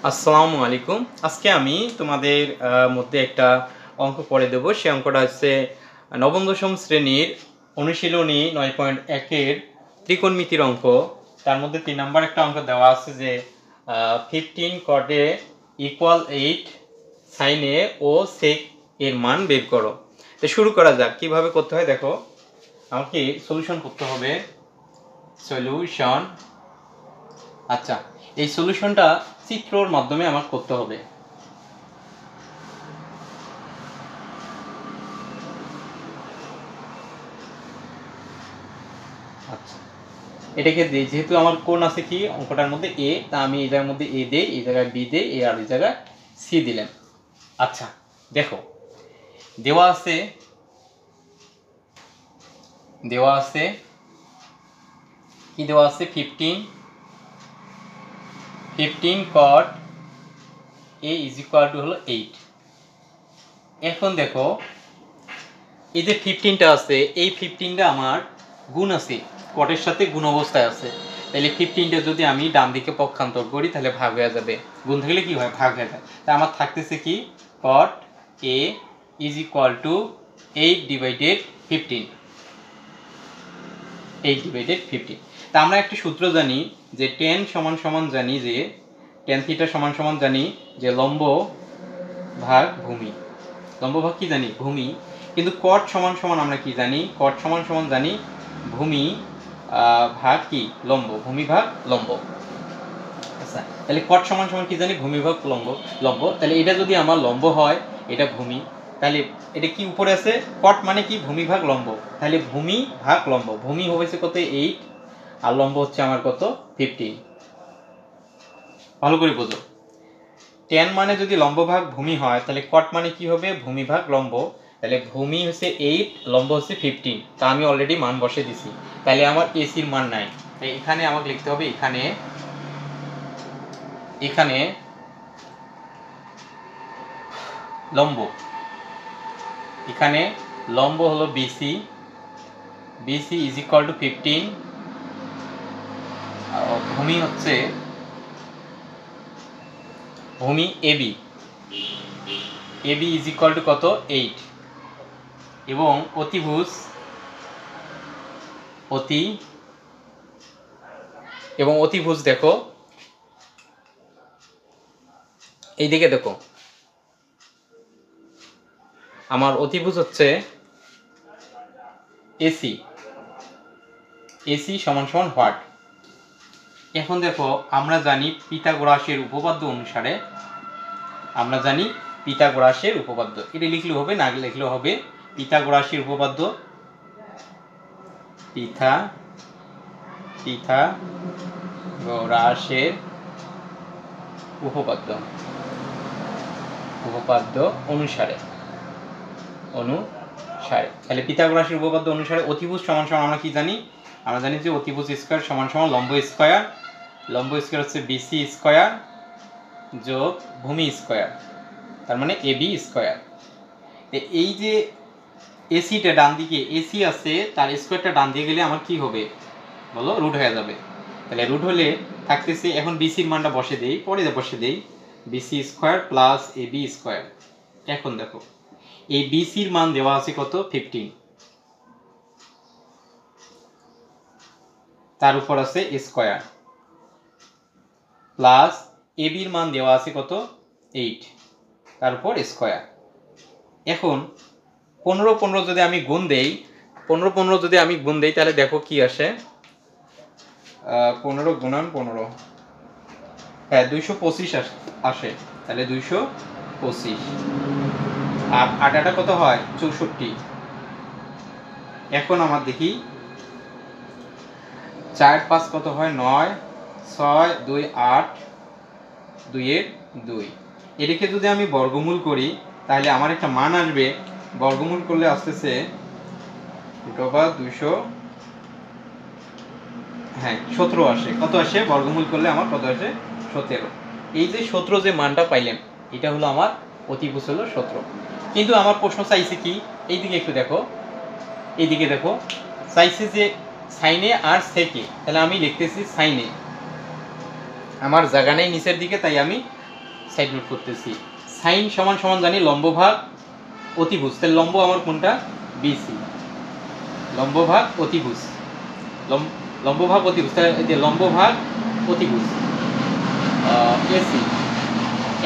আসসালামু আলাইকুম। আজকে আমি তোমাদের মধ্যে একটা অঙ্ক করে দেব। সেই অঙ্কটা হচ্ছে নবম দশম শ্রেণীর অনুশীলনী 9.1 এর ত্রিকোণমিতির অঙ্ক। তার মধ্যে 3 নম্বর একটা অঙ্ক দেওয়া আছে যে 15 cot a = 8 sin a O sec এর মান বের করো। তো শুরু করা যাক। কিভাবে করতে হয় দেখো। আমাকে সলিউশন করতে হবে। সলিউশন। আচ্ছা, এই সলিউশনটা চিত্রর মাধ্যমে আমার করতে হবে। আচ্ছা, এটাকে যেহেতু আমার কোণ আছে কি অঙ্কটার মধ্যে এ, তা আমি এই জায়গার মধ্যে এ দেই, এই জায়গায় বি দেই, এ আর এই জায়গায় সি দিলাম। আচ্ছা দেখো, দেওয়া আছে কি দেওয়া আছে 15 cot a = হলো 8। এখন দেখো এই যে 15টা আছে, এই 15টা আমার গুণ আছে, কটের সাথে গুণ অবস্থায় আছে। তাহলে 15টা যদি আমি ডান দিকে পক্ষান্তর করি তাহলে ভাগ হয়ে যাবে। গুণ থাকলে কি হয়? ভাগ হয়ে যায়। তাই আমার থাকতেছে কি cot a = 8/15। 8/15। তা আমরা একটা সূত্র জানি যে tan জানি যে tan θ জানি যে লম্ব ভাগ ভূমি। লম্ব ভাগ কি জানি? ভূমি। কিন্তু cot আমরা কি জানি? cot জানি ভূমি ভাগ কি? লম্ব। ভূমি ভাগ লম্ব। আচ্ছা, তাহলে cot কি জানি? ভূমি ভাগ লম্ব। তাহলে এটা যদি আমার লম্ব হয়, এটা ভূমি, তাহলে এটা কি উপরে আছে? cot মানে কি? ভূমি ভাগ লম্ব। তাহলে ভূমি ভাগ লম্ব। ভূমি হয়েছে কত? 8 আর লম্ব হচ্ছে আমার কত? 15। ভালো করে বোঝো। tan মানে যদি লম্ব ভাগ ভূমি হয় তাহলে cot মানে কি হবে? ভূমি ভাগ লম্ব। তাহলে ভূমি হচ্ছে 8, লম্ব হচ্ছে 15। তা আমি অলরেডি মান বসে দিছি। তাহলে আমার AC এর মান নাই। তাই এখানে আমাকে লিখতে হবে এখানে লম্ব। এখানে লম্ব হলো BC = 15। ভূমি হচ্ছে ভূমি AB = কত? 8। এবং অতিভুজ দেখো, এইদিকে দেখো, আমার অতিভুজ হচ্ছে AC = হোয়াট? এখন দেখো, আমরা জানি পিথাগোরাসের উপপাদ্য অনুসারে, এটা লিখলেও হবে, না লিখলেও হবে। পিথাগোরাসের উপপাদ্য, পিথাগোরাসের উপপাদ্য অনুসারে তাহলে পিথাগোরাসের উপপাদ্য অনুসারে অতিভুজ আমরা কি জানি? আমরা জানি যে অতিভুজ স্কয়ার = লম্ব স্কয়ার। লম্ব স্কয়ার হচ্ছে BC স্কয়ার যোগ ভূমি স্কয়ার, তার মানে AB স্কয়ার। এই যে এসিটা ডান দিকে, এসি আছে, তার স্কয়ারটা ডান দিকে গেলে আমার কি হবে বলো? রুট হয়ে যাবে। তাহলে রুট হলে থাকতেছে, এখন BC এর মানটা বসে দেই, BC square plus AB square. এখন দেখো, এই BC এর মান দেওয়া আছে কত? 15। তার উপর আছে স্কয়ার প্লাস AB এর মান দেওয়া আছে কত? 8, তার উপর স্কয়ার। এখন 15 যদি আমি গুণ দেই, তাহলে দেখো কি আসে। 15 গুণন 15, হ্যাঁ 225 আসে। তাহলে 225 আর 8 কত হয়? 64। এখন আমার দেখি 4 5 কত হয়? 9 6 2 8, 2 এর 2। এটাকে যদি আমি বর্গমূল করি তাহলে আমার একটা মান আসবে। বর্গমূল করলে আসতেছে 17 আসে। কত আসে বর্গমূল করলে? আমার কত আসে? 17। এই যে 17 যে মানটা পাইলাম, এটা হলো আমার অতিভুজ হলো 17। কিন্তু আমার প্রশ্ন চাইছে কি? এইদিকে একটু দেখো, চাইছে যে সাইনে আর সেকে। তাহলে আমি লিখতেছি সাইনে, আমার জায়গা নেই নিচের দিকে, তাই আমি সাইড নোট করতেছি। সাইন সমান সমান জানি লম্ব ভাগ অতিভুজ, তাহলে লম্ব আমার কোনটা? বিসি। লম্ব ভাগ অতিভুজ, লম্ব ভাগ অতিভুজ, তাহলে এই যে লম্ব ভাগ অতিভুজ এসি।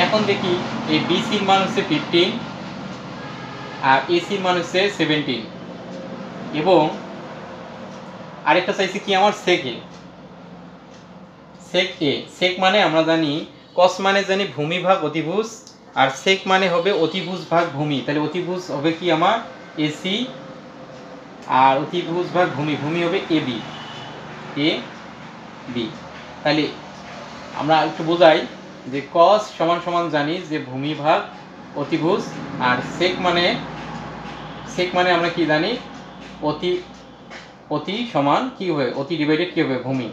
এখন দেখি এই বিসির মান হচ্ছে 15 আর এসির মান হচ্ছে 17 এবং আরেকটা চাইছি কি আমার সেকে, সেক এ। সেক মানে আমরা জানি কস মানে জানি ভূমি ভাগ অতিভুজ, আর সেক মানে হবে অতিভুজ ভাগ ভূমি, তাহলে অতিভুজ হবে কি আমার এসি আর অতিভুজ ভাগ ভূমি, ভূমি হবে এ বি, এ বি। তাহলে আমরা একটু বোঝাই যে কস সমান সমান জানি যে ভূমি ভাগ অতিভুজ, আর সেক মানে আমরা কি জানি অতি সমান কি হবে, অতি ডিভাইডেড কি হবে ভূমি,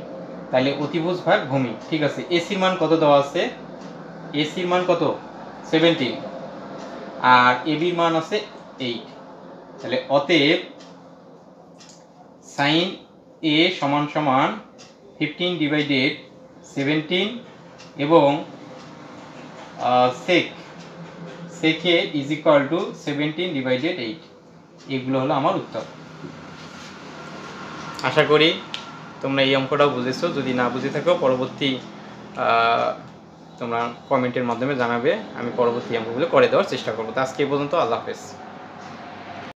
তাহলে অতিভুজ ভাগ ভূমি। ঠিক আছে, এসির মান কত দেওয়া আছে? এসির মান কত? 17 আর এবির মান আছে 8। তাহলে অতএব সাইন এ সমান সমান 15/17 এবং সেক এ ইজ ইকুয়াল টু 17/8। এগুলো হলো আমার উত্তর। আশা করি তোমরা এই অঙ্কটাও বুঝেছো। যদি না বুঝে থাকো পরবর্তী তোমরা কমেন্টের মাধ্যমে জানাবে, আমি পরবর্তী অঙ্কগুলো করে দেওয়ার চেষ্টা করবো। তো আজকে এই পর্যন্ত, আল্লাহ হাফেজ।